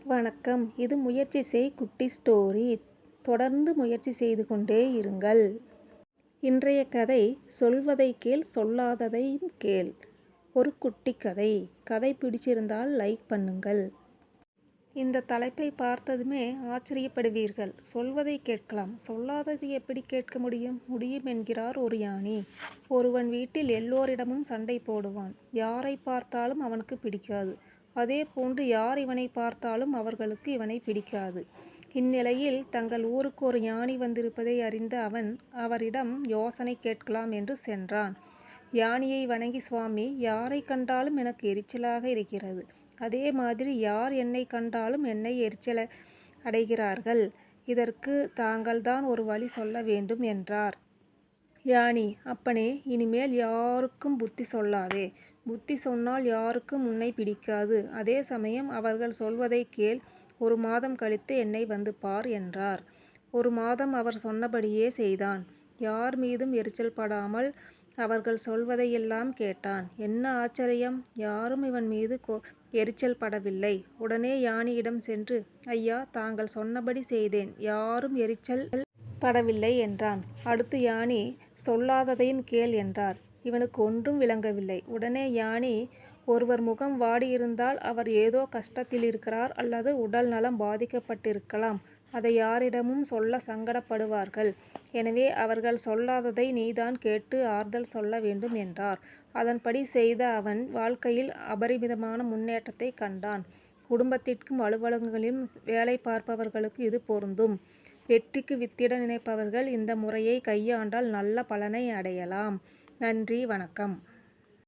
வணக்கம். இது முயற்சி செய் குட்டி ஸ்டோரி. தொடர்ந்து முயற்சி செய்து கொண்டே இருங்கள். இன்றைய கதை சொல்வதை கேள், சொல்லாததையும் கேள். ஒரு குட்டி கதை. கதை பிடிச்சிருந்தால் லைக் பண்ணுங்கள். இந்த தலைப்பை பார்த்ததுமே ஆச்சரியப்படுவீர்கள். சொல்வதை கேட்கலாம், சொல்லாததை எப்படி கேட்க முடியும்? முடியும் என்கிறார் ஒரு ஞானி. ஒருவன் வீட்டில் எல்லோரிடமும் சண்டை போடுவான். யாரை பார்த்தாலும் அவனுக்கு பிடிக்காது. அதே போன்று யார் இவனை பார்த்தாலும் அவர்களுக்கு இவனை பிடிக்காது. இந்நிலையில் தங்கள் ஊருக்கு ஒரு ஞானி வந்திருப்பதை அறிந்த அவன் அவரிடம் யோசனை கேட்கலாம் என்று சென்றான். ஞானியை வணங்கி, சுவாமி, யாரை கண்டாலும் எனக்கு எரிச்சலாக இருக்கிறது. அதே மாதிரி யார் என்னை கண்டாலும் என்னை எரிச்சல் அடைகிறார்கள். இதற்கு தாங்கள்தான் ஒரு வழி சொல்ல வேண்டும் என்றார். ஞானி, அப்பனே, இனிமேல் யாருக்கும் புத்தி சொல்லாதே. புத்தி சொன்னால் யாருக்கும் உன்னை பிடிக்காது. அதே சமயம் அவர்கள் சொல்வதை கேள். 1 மாதம் கழித்து என்னை வந்து பார் என்றார். 1 மாதம் அவர் சொன்னபடியே செய்தான். யார் மீதும் எரிச்சல் படாமல் அவர்கள் சொல்வதையெல்லாம் கேட்டான். என்ன ஆச்சரியம்! யாரும் இவன் மீது எரிச்சல் படவில்லை. உடனே ஞானியிடம் சென்று, ஐயா, தாங்கள் சொன்னபடி செய்தேன். யாரும் எரிச்சல் படவில்லை என்றான். அடுத்து ஞானி, சொல்லாததையும் கேள் என்றார். இவனுக்கு ஒன்றும் விளங்கவில்லை. உடனே ஞானி, ஒருவர் முகம் வாடியிருந்தால் அவர் ஏதோ கஷ்டத்தில் இருக்கிறார் அல்லது உடல் நலம் பாதிக்கப்பட்டிருக்கலாம். அதை யாரிடமும் சொல்ல சங்கடப்படுவார்கள். எனவே அவர்கள் சொல்லாததை நீதான் கேட்டு ஆறுதல் சொல்ல வேண்டும் என்றார். அதன்படி செய்த அவன் வாழ்க்கையில் அபரிமிதமான முன்னேற்றத்தை கண்டான். குடும்பத்திற்கும் அலுவலகங்களிலும் வேலை பார்ப்பவர்களுக்கு இது பொருந்தும். வெற்றிக்கு வித்திட நினைப்பவர்கள் இந்த முறையை கையாண்டால் நல்ல பலனை அடையலாம். நன்றி, வணக்கம்.